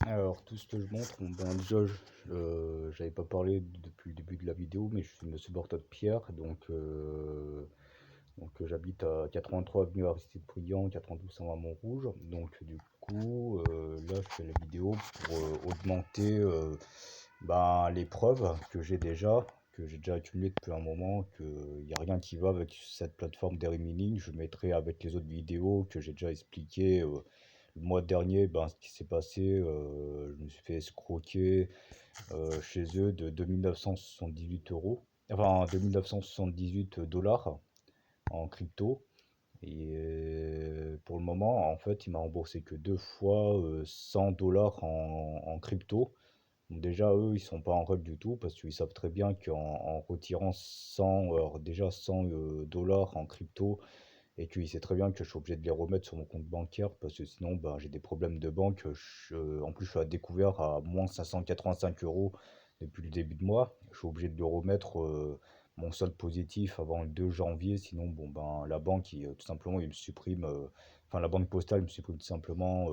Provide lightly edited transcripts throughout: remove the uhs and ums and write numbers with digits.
Alors, tout ce que je montre, bon, ben, déjà, j'avais pas parlé depuis le début de la vidéo, mais je suis Monsieur Bortot-Pierre, j'habite à 83 avenue Aristide Briand, 92 120 Montrouge. Donc, du coup, là, je fais la vidéo pour augmenter les preuves que j'ai déjà accumulées depuis un moment, qu'il n'y a rien qui va avec cette plateforme d'Erimining. Je mettrai avec les autres vidéos que j'ai déjà expliqué. Le mois dernier, ce qui s'est passé, je me suis fait escroquer chez eux de 2978 euros, enfin 2978 dollars en crypto. Et pour le moment, en fait, il m'a remboursé que deux fois 100 dollars en crypto. Donc déjà, eux, ils sont pas en règle du tout parce qu'ils savent très bien qu'en retirant 100, déjà 100 dollars en crypto, et qu'il sait très bien que je suis obligé de les remettre sur mon compte bancaire parce que sinon, j'ai des problèmes de banque. En plus, je suis à découvert à moins 585 euros depuis le début de mois. Je suis obligé de le remettre mon solde positif avant le 2 janvier. Sinon, la banque, tout simplement, il me supprime, enfin, la banque postale me supprime tout simplement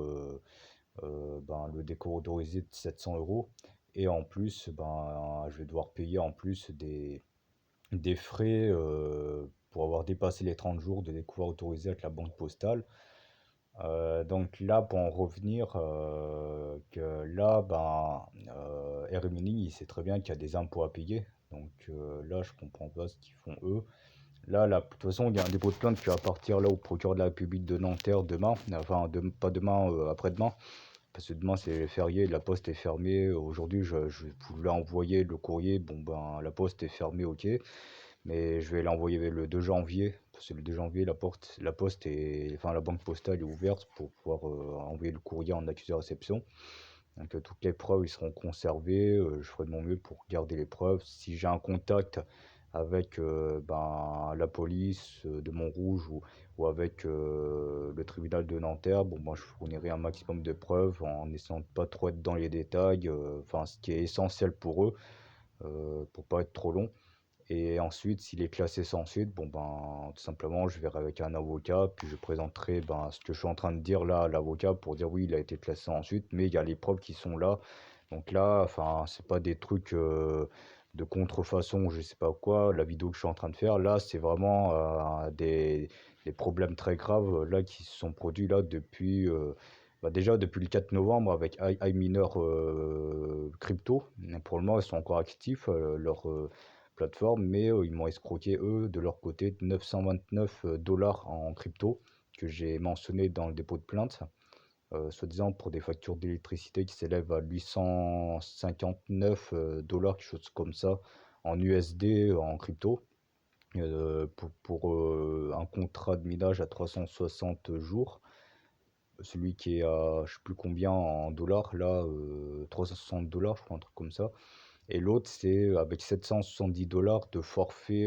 le décompte autorisé de 700 euros. Et en plus, je vais devoir payer en plus des frais pour avoir dépassé les 30 jours de découvert autorisé avec la banque postale. Donc là, pour en revenir, que là, Rimini, il sait très bien qu'il y a des impôts à payer. Donc là, je comprends pas ce qu'ils font eux. Là, de toute façon, il y a un dépôt de plainte qui va partir là au procureur de la République de Nanterre demain. Enfin, pas demain, après-demain. Parce que demain, c'est férié, la poste est fermée. Aujourd'hui, je voulais envoyer le courrier. La poste est fermée, ok. Mais je vais l'envoyer le 2 janvier. Parce que le 2 janvier, la poste enfin, la banque postale est ouverte pour pouvoir envoyer le courrier en accusé de réception. Donc, toutes les preuves, ils seront conservées. Je ferai de mon mieux pour garder les preuves. Si j'ai un contact avec la police de Montrouge ou avec le tribunal de Nanterre, je fournirai un maximum de preuves en essayant de pas trop être dans les détails, enfin ce qui est essentiel pour eux, pour pas être trop long. Et ensuite, s'il est classé sans suite, tout simplement, je verrai avec un avocat, puis je présenterai ce que je suis en train de dire là à l'avocat pour dire oui, il a été classé sans suite, mais il y a les preuves qui sont là. Donc là, enfin, c'est pas des trucs de contrefaçon, je sais pas quoi. La vidéo que je suis en train de faire là, c'est vraiment des problèmes très graves là qui se sont produits là depuis. Déjà depuis le 4 novembre avec iMiner Crypto. Pour le moment, ils sont encore actifs, leur plateforme, mais ils m'ont escroqué, eux, de leur côté, de 929 dollars en crypto, que j'ai mentionné dans le dépôt de plainte, soi-disant pour des factures d'électricité qui s'élèvent à 859 dollars, quelque chose comme ça, en USD, en crypto, pour un contrat de minage à 360 jours. Celui qui est à je sais plus combien en dollars, là, 360 dollars, je crois, un truc comme ça. Et l'autre, c'est avec 770 dollars de forfait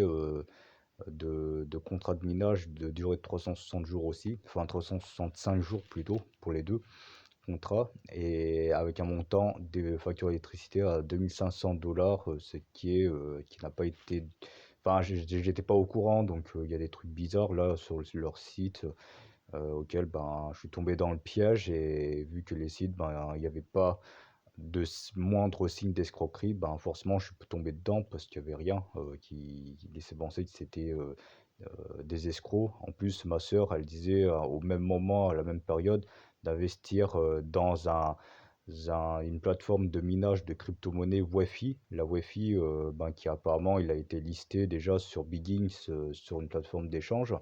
de contrat de minage de durée de 360 jours aussi, enfin 365 jours plutôt pour les deux contrats, et avec un montant de facture d'électricité à 2500 dollars, ce qui n'a pas été. Enfin, j'étais pas au courant, donc il y a des trucs bizarres là sur leur site auquel je suis tombé dans le piège, et vu que les sites, il n'y avait pas de moindre signe d'escroquerie, forcément je suis tombé dedans parce qu'il n'y avait rien qui laissait penser que c'était des escrocs. En plus, ma sœur, elle disait au même moment, à la même période, d'investir dans une plateforme de minage de crypto-monnaie Wi-Fi. La Wi-Fi, qui apparemment, il a été listé déjà sur Biggins, sur une plateforme d'échange.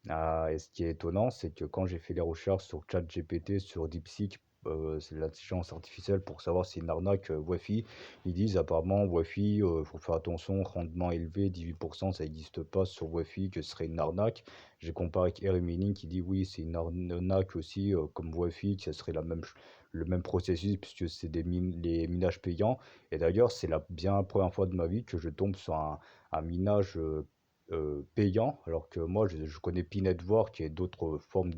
Et ce qui est étonnant, c'est que quand j'ai fait les recherches sur ChatGPT, sur DeepSeek, c'est l'intelligence artificielle pour savoir si c'est une arnaque Wi-Fi, ils disent apparemment Wi-Fi, faut faire attention, rendement élevé, 18%, ça n'existe pas sur Wi-Fi, que ce serait une arnaque. J'ai comparé avec Mining qui dit oui, c'est une arnaque aussi, comme Wi-Fi, que ce serait le même processus puisque c'est les minages payants. Et d'ailleurs, c'est bien la première fois de ma vie que je tombe sur un minage payant, alors que moi je connais Pi-Network et d'autres formes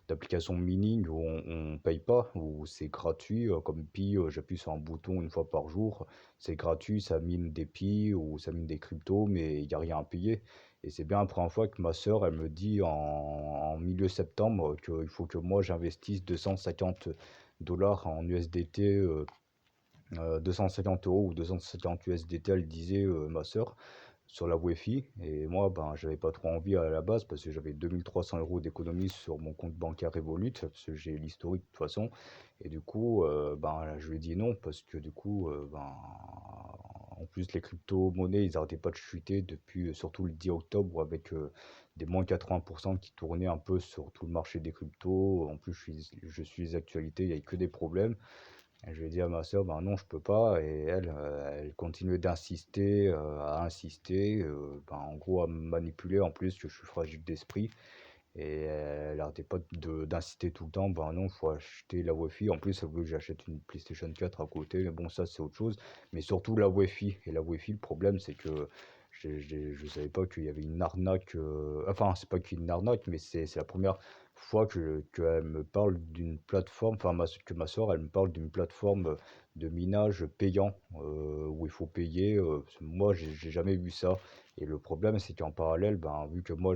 d'applications mining où on paye pas, où c'est gratuit, comme Pi, j'appuie sur un bouton une fois par jour, c'est gratuit, ça mine des Pi ou ça mine des cryptos, mais il n'y a rien à payer. Et c'est bien la première fois que ma sœur, elle me dit en milieu septembre qu'il faut que moi j'investisse 250 dollars en USDT, 250 euros ou 250 USDT, elle disait, ma sœur, sur la Wi-Fi. Et moi, ben, j'avais pas trop envie à la base parce que j'avais 2300 euros d'économie sur mon compte bancaire Revolut, parce que j'ai l'historique de toute façon. Et du coup, ben, je lui ai dit non parce que du coup, ben, en plus, les crypto-monnaies, ils arrêtaient pas de chuter depuis surtout le 10 octobre avec des moins 80% qui tournaient un peu sur tout le marché des cryptos. En plus, je suis les actualités, il n'y a que des problèmes. Et je lui ai dit à ma sœur, ben non, je peux pas. Et elle, elle continuait d'insister, à insister, ben, en gros à me manipuler en plus, que je suis fragile d'esprit. Et elle arrêtait pas d'insister tout le temps, ben non, faut acheter la Wi-Fi. En plus, elle voulait que j'achète une PlayStation 4 à côté, mais bon, ça c'est autre chose. Mais surtout la Wi-Fi. Et la Wi-Fi, le problème, c'est que je savais pas qu'il y avait une arnaque. Enfin, c'est pas qu'il y a une arnaque, mais c'est la première fois qu'elle me parle d'une plateforme, enfin, que ma soeur, elle me parle d'une plateforme de minage payant, où il faut payer. Parce que moi, j'ai jamais vu ça. Et le problème, c'est qu'en parallèle, ben, vu que moi,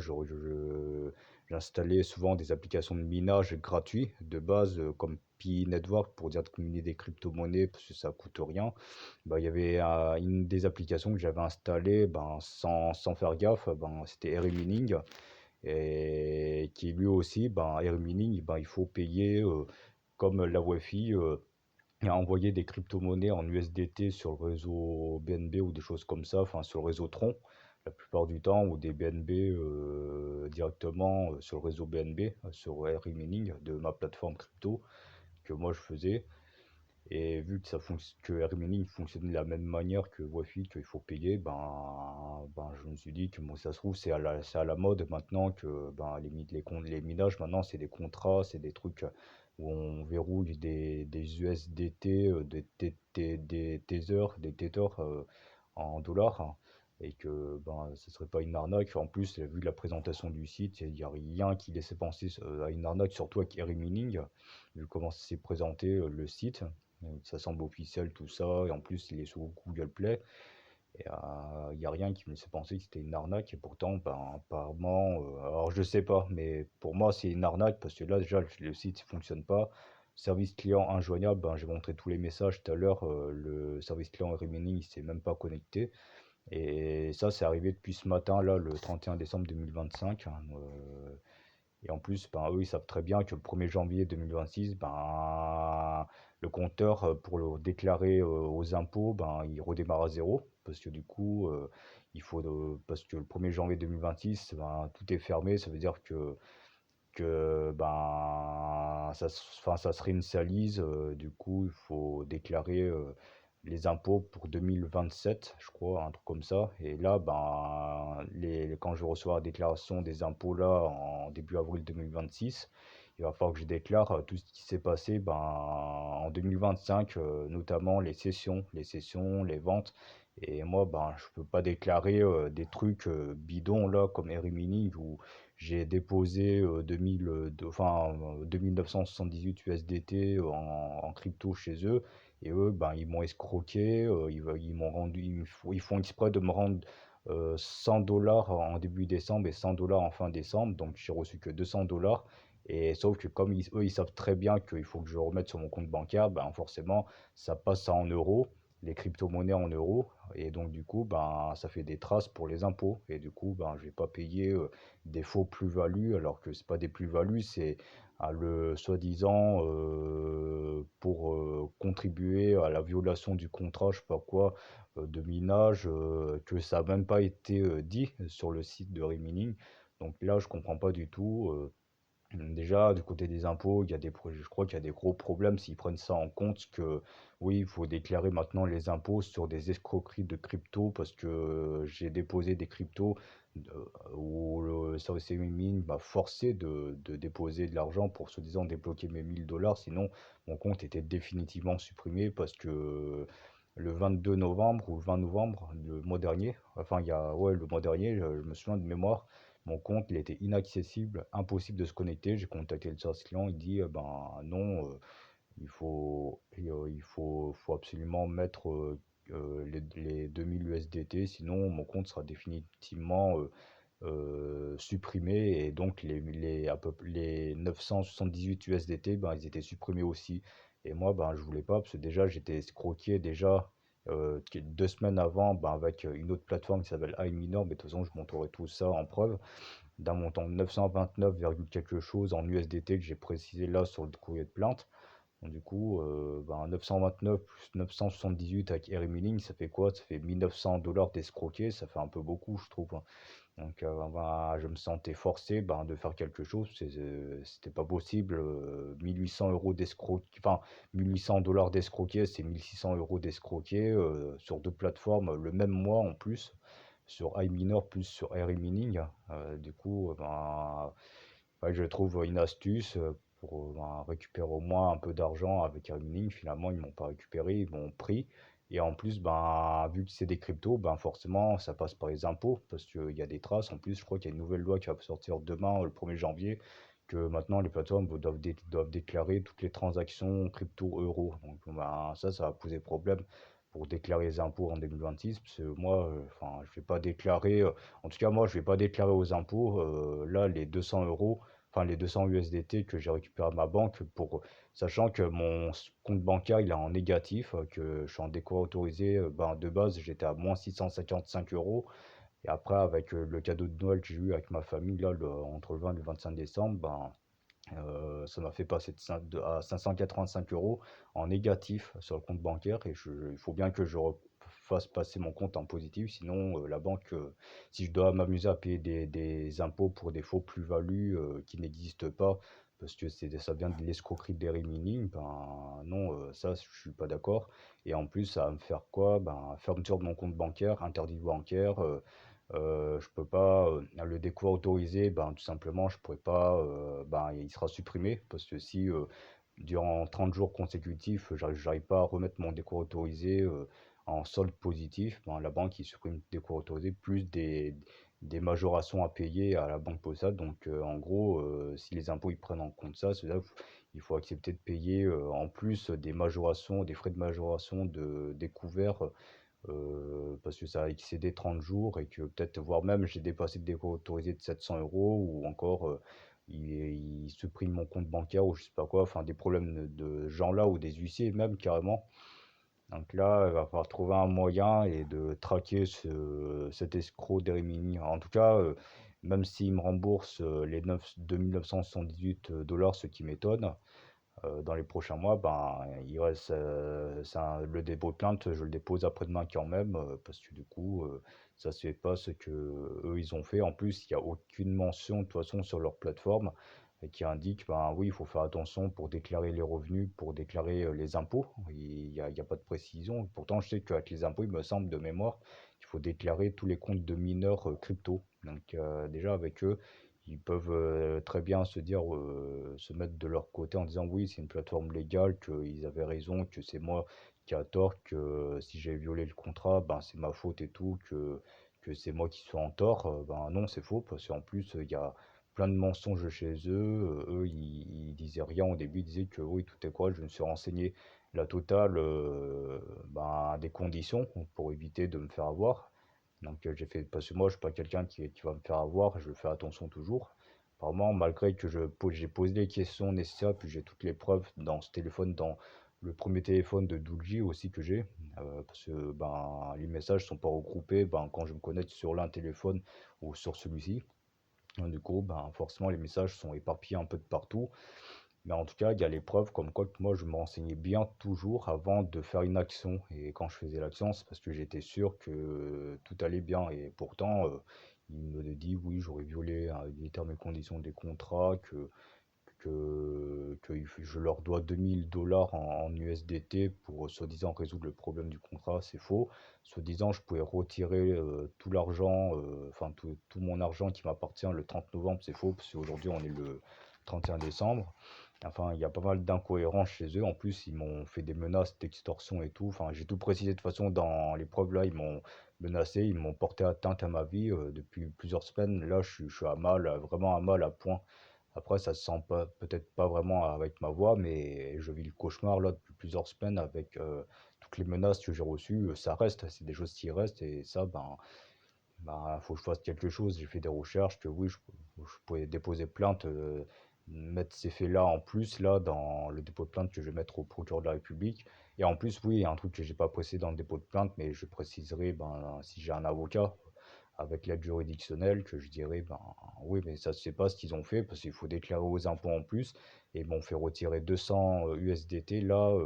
j'installais souvent des applications de minage gratuits de base, comme Pi Network pour dire de miner des crypto-monnaies parce que ça coûte rien. Bah, il y avait une des applications que j'avais installées ben, sans faire gaffe, ben, c'était RE Mining. Et qui lui aussi, ben, RE Mining, ben, il faut payer comme la Wi-Fi. Et envoyer des crypto-monnaies en USDT sur le réseau BNB ou des choses comme ça, enfin sur le réseau Tron la plupart du temps, ou des BNB directement sur le réseau BNB, sur RE-Mining de ma plateforme crypto que moi je faisais. Et vu que, que RE-Mining fonctionne de la même manière que Wi-Fi, qu'il faut payer, ben, je me suis dit que bon, ça se trouve c'est à la mode maintenant que ben, les minages maintenant c'est des contrats, c'est des trucs où on verrouille des USDT, des Tether, en dollars, hein, et que ben, ce serait pas une arnaque. En plus, vu la présentation du site, il n'y a rien qui laissait penser à une arnaque, surtout avec RE-Mining, vu comment s'est présenté le site. Ça semble officiel tout ça, et en plus il est sur Google Play. Et il n'y a rien qui me laissait penser que c'était une arnaque, et pourtant, ben, apparemment, alors je sais pas, mais pour moi c'est une arnaque parce que là déjà le site ne fonctionne pas. Service client injoignable, ben, j'ai montré tous les messages tout à l'heure, le service client Remaining il s'est même pas connecté. Et ça c'est arrivé depuis ce matin là, le 31 décembre 2025, hein. Et en plus, ben, eux, ils savent très bien que le 1er janvier 2026, ben, le compteur, pour le déclarer aux impôts, ben, il redémarre à zéro. Parce que du coup, parce que le 1er janvier 2026, ben, tout est fermé. Ça veut dire que ben, enfin, ça serait une salise. Du coup, il faut déclarer les impôts pour 2027, je crois, un truc comme ça. Et là, ben, quand je reçois la déclaration des impôts là en début avril 2026, il va falloir que je déclare tout ce qui s'est passé ben, en 2025, notamment les cessions, les ventes. Et moi, ben, je peux pas déclarer des trucs bidons là comme Erimini où j'ai déposé 2978 USDT en crypto chez eux. Et eux, ben, ils m'ont escroqué, ils m'ont rendu, ils font exprès de me rendre 100 dollars en début décembre et 100 dollars en fin décembre. Donc j'ai reçu que 200 dollars. Et sauf que comme eux, ils savent très bien qu'il faut que je remette sur mon compte bancaire, ben forcément, ça passe en euros, les crypto-monnaies en euros. Et donc du coup, ben, ça fait des traces pour les impôts. Et du coup, ben, je vais pas payer des faux plus-values, alors que c'est pas des plus-values, c'est le soi-disant pour contribuer à la violation du contrat, je sais pas quoi, de minage, que ça n'a même pas été dit sur le site de Rimini. Donc là, je comprends pas du tout. Déjà, du côté des impôts, je crois qu'il y a des gros problèmes s'ils prennent ça en compte, que oui, il faut déclarer maintenant les impôts sur des escroqueries de crypto parce que j'ai déposé des cryptos où le service mine m'a forcé de déposer de l'argent pour soi-disant débloquer mes 1000 dollars. Sinon, mon compte était définitivement supprimé parce que le 22 novembre ou le 20 novembre, le mois dernier, enfin, ouais, le mois dernier, je me souviens de mémoire, mon compte, il était inaccessible, impossible de se connecter. J'ai contacté le service client, il dit, ben non, faut absolument mettre les 2000 USDT, sinon mon compte sera définitivement supprimé. Et donc les 978 USDT, ben, ils étaient supprimés aussi. Et moi, ben, je voulais pas parce que déjà, j'étais escroqué déjà 2 semaines avant ben, avec une autre plateforme qui s'appelle iMinor, mais de toute façon, je montrerai tout ça en preuve, d'un montant de 929, quelque chose en USDT que j'ai précisé là sur le courrier de plainte. Donc, du coup, ben, 929 plus 978 avec Erimilling, ça fait quoi? Ça fait 1900 $ d'escroquer, ça fait un peu beaucoup, je trouve, hein. Donc, ben, je me sentais forcé ben, de faire quelque chose. C'était pas possible. 1800 euros d'escroquer, enfin 1800 $ d'escroquer, c'est 1600 euros d'escroquer sur deux plateformes le même mois en plus, sur iMinor plus sur RE Mining. Du coup, ben, ouais, je trouve une astuce pour ben, récupérer au moins un peu d'argent avec Earning. Finalement, ils m'ont pas récupéré, ils m'ont pris. Et en plus, ben, vu que c'est des cryptos, ben, forcément, ça passe par les impôts parce qu'il y a des traces. En plus, je crois qu'il y a une nouvelle loi qui va sortir demain, le 1er janvier, que maintenant les plateformes doivent déclarer toutes les transactions crypto-euros. Donc, ben, ça va poser problème pour déclarer les impôts en 2026. Parce que moi, enfin, je vais pas déclarer, en tout cas, moi, je vais pas déclarer aux impôts, là, les 200 euros, enfin les 200 USDT que j'ai récupéré à ma banque, sachant que mon compte bancaire il est en négatif, que je suis en découvert autorisé, ben, de base j'étais à moins 655 euros. Et après, avec le cadeau de Noël que j'ai eu avec ma famille, là, entre le 20 et le 25 décembre, ben, ça m'a fait passer à 585 euros en négatif sur le compte bancaire. Et il faut bien que je fasse passer mon compte en positif, sinon la banque, si je dois m'amuser à payer des impôts pour des faux plus-values qui n'existent pas, parce que ça vient de l'escroquerie des Rimini, ben non, ça je suis pas d'accord. Et en plus, ça va me faire quoi? Ben, fermeture de mon compte bancaire, interdit bancaire. Je peux pas le découvert autorisé, ben, tout simplement, je pourrais pas, ben, il sera supprimé parce que si durant 30 jours consécutifs, j'arrive pas à remettre mon découvert autorisé en solde positif, ben, la banque il supprime le découvert autorisé plus des majorations à payer à la banque postale. Donc, en gros, si les impôts ils prennent en compte ça, c'est là il faut accepter de payer en plus des majorations, des frais de majoration de découvert parce que ça a excédé 30 jours et que peut-être, voire même, j'ai dépassé le dépôt autorisé de 700 euros ou encore il supprime mon compte bancaire ou je sais pas quoi, enfin des problèmes de gens là ou des huissiers même carrément. Donc là, il va falloir trouver un moyen et de traquer cet escroc d'Erimini. En tout cas, même s'il me rembourse les 2978 $, ce qui m'étonne, dans les prochains mois, ben, il reste le dépôt de plainte, je le dépose après-demain quand même, parce que du coup, ça se fait pas ce que eux ils ont fait. En plus, il n'y a aucune mention de toute façon sur leur plateforme qui indique, ben oui, il faut faire attention pour déclarer les revenus, pour déclarer les impôts. Il y a pas de précision. Pourtant, je sais qu'avec les impôts, il me semble de mémoire qu'il faut déclarer tous les comptes de mineurs crypto. Donc déjà avec eux, ils peuvent très bien se dire, se mettre de leur côté en disant oui, c'est une plateforme légale, qu'ils avaient raison, que c'est moi qui a tort, que si j'ai violé le contrat, ben c'est ma faute et tout, que c'est moi qui suis en tort. Ben non, c'est faux, parce qu'en plus, il y a plein de mensonges chez eux. Eux, ils disaient rien au début, ils disaient que oui, tout est correct, je me suis renseigné la totale ben, des conditions pour éviter de me faire avoir. Donc j'ai fait, parce que moi je suis pas quelqu'un qui va me faire avoir, je fais attention toujours. Apparemment, malgré que j'ai posé les questions nécessaires, puis j'ai toutes les preuves dans ce téléphone, dans le premier téléphone de Doogee aussi que j'ai, parce que ben, les messages sont pas regroupés ben, quand je me connecte sur l'un téléphone ou sur celui-ci. Du coup, ben, forcément les messages sont éparpillés un peu de partout. Mais en tout cas, il y a les preuves comme quoi que moi je me renseignais bien toujours avant de faire une action. Et quand je faisais l'action, c'est parce que j'étais sûr que tout allait bien. Et pourtant, il me dit oui, j'aurais violé les termes et conditions des contrats, que je leur dois 2000 $ en USDT pour soi-disant résoudre le problème du contrat. C'est faux. Soi-disant, je pouvais retirer tout l'argent, enfin tout mon argent qui m'appartient le 30 novembre. C'est faux, parce qu'aujourd'hui on est le 31 décembre. Enfin, il y a pas mal d'incohérences chez eux. En plus, ils m'ont fait des menaces d'extorsion et tout. Enfin, j'ai tout précisé de toute façon dans les preuves là. Ils m'ont menacé, ils m'ont porté atteinte à ma vie depuis plusieurs semaines. Là, je suis à mal, vraiment à mal à point. Après, ça se sent pas, peut-être pas vraiment avec ma voix, mais je vis le cauchemar là depuis plusieurs semaines avec toutes les menaces que j'ai reçues. Ça reste, c'est des choses qui restent et ça, ben, faut que je fasse quelque chose. J'ai fait des recherches que oui, je pouvais déposer plainte mettre ces faits-là en plus, là, dans le dépôt de plainte que je vais mettre au procureur de la République. Et en plus, oui, il y a un truc que j'ai pas précisé dans le dépôt de plainte, mais je préciserai, ben, si j'ai un avocat avec l'aide juridictionnelle, que je dirais, ben, oui, mais ça, c'est pas ce qu'ils ont fait, parce qu'il faut déclarer aux impôts en plus. Et bon, on fait retirer 200 USDT, là,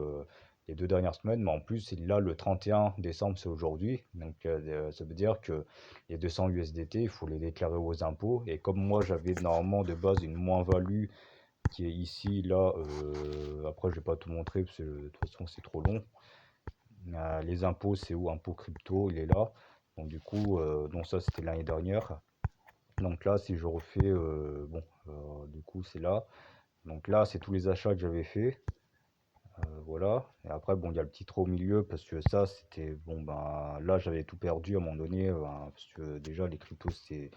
les 2 dernières semaines, mais en plus, là, le 31 décembre, c'est aujourd'hui. Donc, ça veut dire que les 200 USDT, il faut les déclarer aux impôts. Et comme moi, j'avais normalement de base une moins-value qui est ici, là, après je vais pas tout montrer parce que de toute façon c'est trop long. Les impôts, c'est où? Impôts crypto, il est là. Donc du coup, donc ça c'était l'année dernière. Donc là, si je refais, bon, du coup c'est là. Donc là, c'est tous les achats que j'avais fait. Voilà. Et après, bon, il y a le petit trou au milieu parce que ça, c'était bon, ben là, j'avais tout perdu à un moment donné, parce que déjà, les cryptos, c'est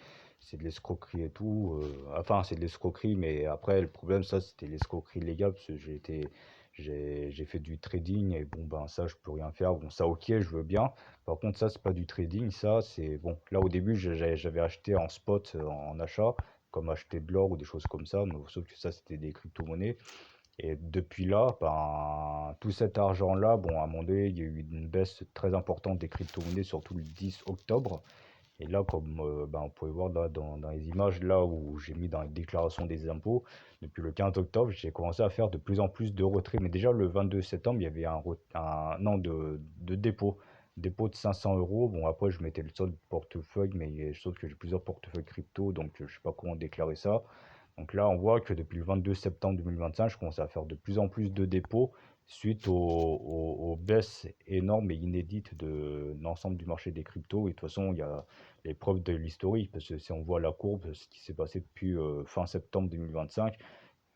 de l'escroquerie et tout. Enfin, c'est de l'escroquerie, mais après, le problème, ça, c'était l'escroquerie légale parce que j'ai fait du trading et bon, ben ça, je peux rien faire. Bon, ça, ok, je veux bien. Par contre, ça, c'est pas du trading, ça, c'est bon. Là, au début, j'avais acheté en spot, en achat, comme acheter de l'or ou des choses comme ça, mais sauf que ça, c'était des crypto-monnaies. Et depuis là, ben, tout cet argent-là, bon, à un moment donné, il y a eu une baisse très importante des crypto-monnaies, surtout le 10 octobre. Et là, comme ben, vous pouvez voir là, dans les images, là où j'ai mis dans les déclarations des impôts, depuis le 15 octobre, j'ai commencé à faire de plus en plus de retraits. Mais déjà, le 22 septembre, il y avait un an de dépôt. Dépôt de 500 euros. Bon, après, je mettais le solde portefeuille, mais sauf que j'ai plusieurs portefeuilles crypto, donc je sais pas comment déclarer ça. Donc là, on voit que depuis le 22 septembre 2025, je commence à faire de plus en plus de dépôts suite aux baisses énormes et inédites de l'ensemble du marché des cryptos. Et de toute façon, il y a les preuves de l'historique, parce que si on voit la courbe, ce qui s'est passé depuis fin septembre 2025,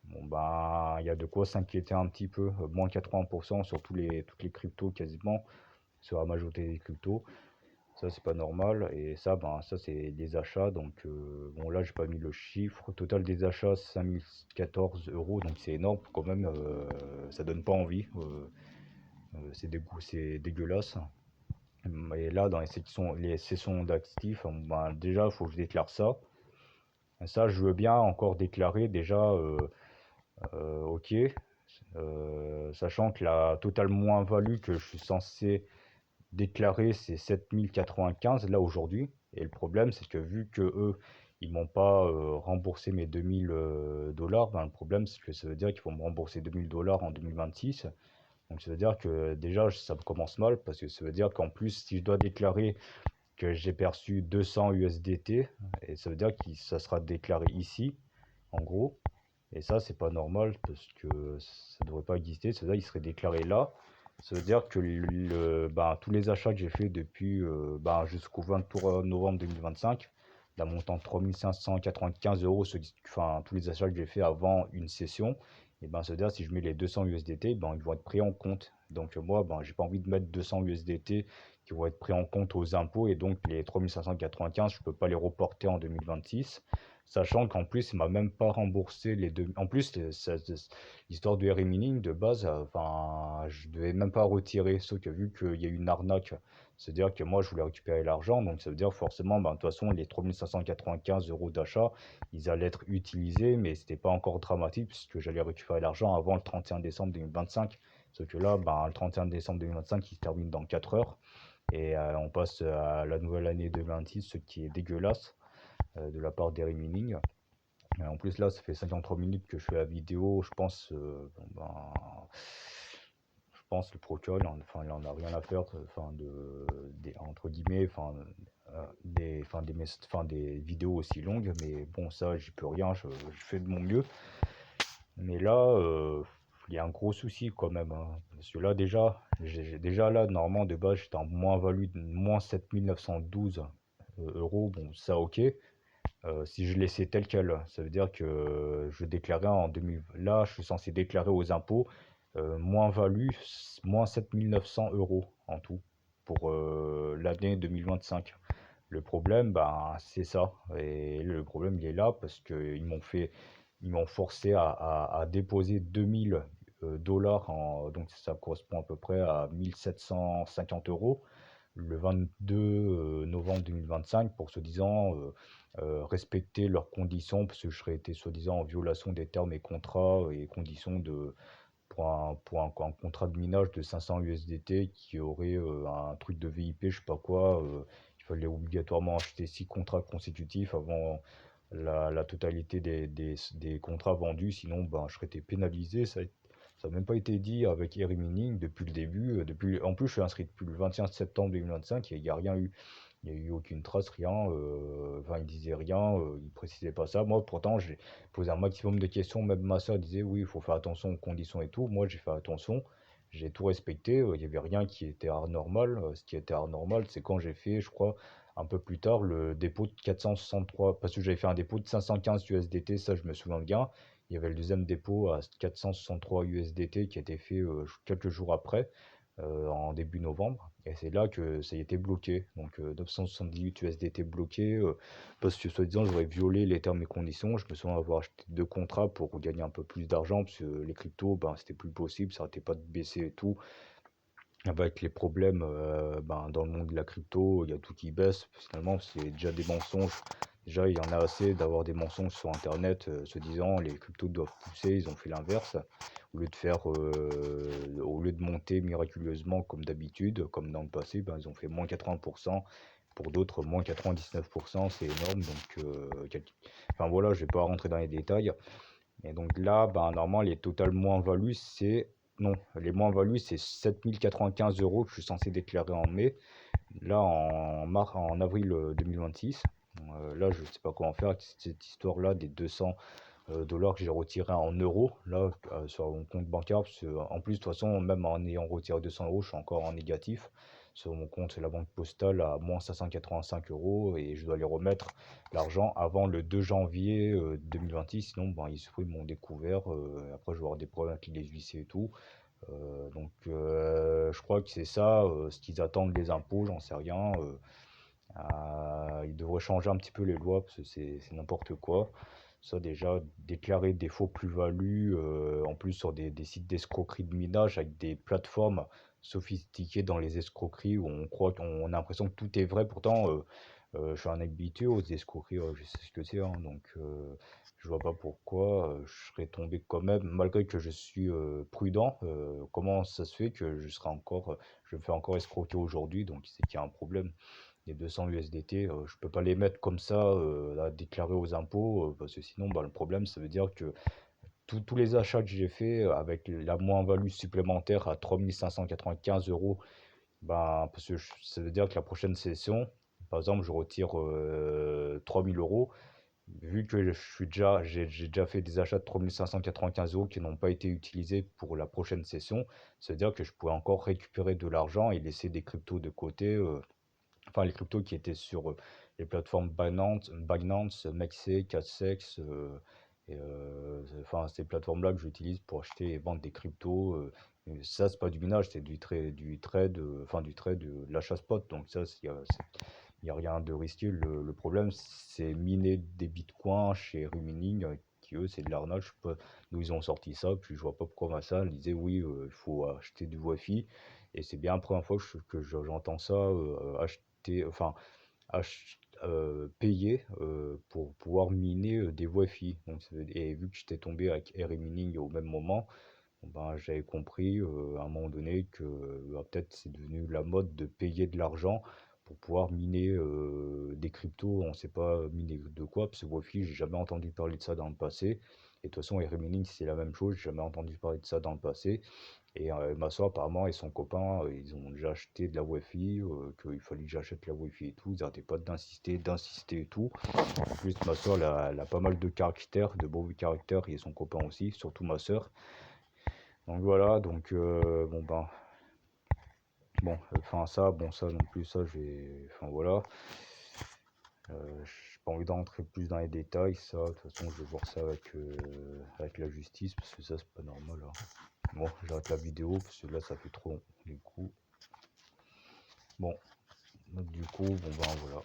bon ben, il y a de quoi s'inquiéter un petit peu, moins 80% sur toutes les cryptos quasiment, sur la majorité des cryptos. Ça, c'est pas normal. Et ça, ben, ça, c'est des achats. Donc, bon, là, j'ai pas mis le chiffre. Total des achats, 5014 euros. Donc, c'est énorme quand même. Ça donne pas envie. C'est dégueulasse. Et là, dans les sessions d'actifs, ben, déjà, il faut que je déclare ça. Ça, je veux bien encore déclarer déjà, ok. Sachant que la totale moins-value que je suis censé déclaré, c'est 7095 là aujourd'hui. Et le problème, c'est que vu que eux, ils m'ont pas remboursé mes 2000 dollars, ben, le problème, c'est que ça veut dire qu'il faut me rembourser 2000 dollars en 2026. Donc ça veut dire que déjà, ça commence mal parce que ça veut dire qu'en plus, si je dois déclarer que j'ai perçu 200 USDT, et ça veut dire que ça sera déclaré ici, en gros. Et ça, c'est pas normal parce que ça devrait pas exister. Ça veut dire qu'il serait déclaré là. Ça veut dire que ben, tous les achats que j'ai fait depuis ben, jusqu'au 23 novembre 2025, d'un montant de 3595 euros, enfin, tous les achats que j'ai fait avant une session, et ben, ça veut dire si je mets les 200 USDT, ben, ils vont être pris en compte. Donc moi, ben, j'ai pas envie de mettre 200 USDT qui vont être pris en compte aux impôts et donc les 3595, je peux pas les reporter en 2026. Sachant qu'en plus, il m'a même pas remboursé les deux. En plus, l'histoire du RMining de base, enfin, je devais même pas retirer. Sauf que vu qu'il y a eu une arnaque, c'est-à-dire que moi, je voulais récupérer l'argent. Donc, ça veut dire forcément, ben, de toute façon, les 3595 euros d'achat, ils allaient être utilisés, mais c'était pas encore dramatique puisque j'allais récupérer l'argent avant le 31 décembre 2025. Sauf que là, ben, le 31 décembre 2025, il se termine dans 4 heures. Et on passe à la nouvelle année 2026, ce qui est dégueulasse de la part d'Eri Mining. En plus, là, ça fait 53 minutes que je fais la vidéo. Je pense, bon, ben, je pense le procureur, enfin, il en a rien à faire, enfin, entre guillemets, enfin, des vidéos aussi longues. Mais bon, ça, j'y peux rien. Je fais de mon mieux. Mais là, il y a un gros souci quand même, hein. Parce que là, déjà là, normalement, de base, j'étais en moins-value de moins 7912 euros. Bon, ça, ok. Si je laissais tel quel, ça veut dire que je déclarais en 2000. Là, je suis censé déclarer aux impôts moins-value, moins 7900 euros en tout pour l'année 2025. Le problème, ben, c'est ça. Et le problème, il est là parce qu'ils ils m'ont forcé à déposer 2000 dollars, donc ça correspond à peu près à 1750 euros. le 22 novembre 2025 pour soi-disant respecter leurs conditions, parce que je serais été soi-disant en violation des termes et contrats et conditions pour un contrat de minage de 500 USDT qui aurait un truc de VIP, je sais pas quoi. Il fallait obligatoirement acheter 6 contrats consécutifs avant la totalité des contrats vendus, sinon ben, je serais été pénalisé. Ça n'a même pas été dit avec Eri Mining depuis le début. En plus, je suis inscrit depuis le 21 septembre 2025 et il n'y a rien eu. Il n'y a eu aucune trace, rien. Enfin, il disait rien, il précisait pas ça. Moi, pourtant, j'ai posé un maximum de questions. Même ma soeur disait oui, il faut faire attention aux conditions et tout. Moi, j'ai fait attention. J'ai tout respecté. Il n'y avait rien qui était anormal. Ce qui était anormal, c'est quand j'ai fait, je crois, un peu plus tard, le dépôt de 463. Parce que j'avais fait un dépôt de 515 USDT, ça, je me souviens bien. Il y avait le deuxième dépôt à 463 USDT qui a été fait quelques jours après, en début novembre. Et c'est là que ça a été bloqué. Donc 978 USDT bloqués, parce que soi-disant j'aurais violé les termes et conditions. Je me souviens avoir acheté 2 contrats pour gagner un peu plus d'argent, parce que les cryptos, ben, c'était plus possible, ça n'arrêtait pas de baisser et tout. Avec les problèmes ben, dans le monde de la crypto, il y a tout qui baisse. Finalement, c'est déjà des mensonges. Déjà, il y en a assez d'avoir des mensonges sur Internet, se disant les cryptos doivent pousser. Ils ont fait l'inverse. Au lieu de monter miraculeusement comme d'habitude, comme dans le passé, ben, ils ont fait moins 80%. Pour d'autres, moins 99%, c'est énorme. Donc, enfin voilà, je vais pas rentrer dans les détails. Et donc là, ben, normalement, les totales moins-values, c'est... Non, les moins-values, c'est 7095 euros que je suis censé déclarer en mai. Là, en avril 2026. Là, je ne sais pas comment faire avec cette histoire-là des 200 dollars que j'ai retirés en euros, là, sur mon compte bancaire. Parce que, en plus, de toute façon, même en ayant retiré 200 euros, je suis encore en négatif. Sur mon compte, c'est la banque postale à moins 585 euros et je dois les remettre l'argent avant le 2 janvier 2026. Sinon, ben, ils m'ont découvert. Après, je vais avoir des problèmes avec les huissiers et tout. Donc, je crois que c'est ça, ce qu'ils attendent les impôts, j'en sais rien. Ils devraient changer un petit peu les lois parce que c'est n'importe quoi. Ça, déjà, déclarer des faux plus-values, en plus sur des sites d'escroquerie de minage avec des plateformes sophistiquées dans les escroqueries où on a l'impression que tout est vrai. Pourtant, je suis un habitué aux escroqueries, je sais ce que c'est, hein, donc je vois pas pourquoi je serais tombé quand même, malgré que je suis prudent. Comment ça se fait que je me fais encore escroquer aujourd'hui, donc c'est qu'il y a un problème. Les 200 USDT, je peux pas les mettre comme ça à déclarer aux impôts, parce que sinon, bah, le problème, ça veut dire que tous les achats que j'ai fait avec la moins-value supplémentaire à 3595 euros, bah, parce que ça veut dire que la prochaine session, par exemple, je retire 3000 euros. Vu que j'ai déjà fait des achats de 3595 euros qui n'ont pas été utilisés pour la prochaine session, ça veut dire que je pourrais encore récupérer de l'argent et laisser des cryptos de côté. Enfin, les cryptos qui étaient sur les plateformes Binance, Mexc, Catsex, enfin, ces plateformes-là que j'utilise pour acheter et vendre des cryptos. Et ça, c'est pas du minage, c'est du trade, enfin du trade, de l'achat spot. Donc ça, il n'y a rien de risqué. Le problème, c'est miner des bitcoins chez Rumining, qui eux, c'est de l'arnaque. Je sais pas d'où ils ont sorti ça. Puis je vois pas pourquoi ma salle disait oui, il faut acheter du Wi-Fi. Et c'est bien la première fois j'entends ça, enfin, payer pour pouvoir miner des Wi-Fi. Donc, et vu que j'étais tombé avec RE Mining au même moment, bon, ben, j'avais compris à un moment donné que peut-être c'est devenu la mode de payer de l'argent pour pouvoir miner des cryptos. On ne sait pas miner de quoi, parce que Wi-Fi, j'ai jamais entendu parler de ça dans le passé. Et de toute façon, RE Mining, c'est la même chose, j'ai jamais entendu parler de ça dans le passé. Et ma soeur, apparemment, et son copain, ils ont déjà acheté de la Wi-Fi, qu'il fallait que j'achète la Wi-Fi et tout. Ils n'arrêtaient pas d'insister et tout. En plus, ma soeur, elle a pas mal de caractères, de beaux caractères, et son copain aussi, surtout ma soeur. Donc voilà, donc bon ben, bon, enfin ça, bon ça non plus, ça enfin voilà. J'ai pas envie d'entrer plus dans les détails, ça. De toute façon, je vais voir ça avec la justice, parce que ça, c'est pas normal, hein. Bon, j'arrête la vidéo, parce que là, ça fait trop long, du coup. Bon, donc du coup, bon ben voilà.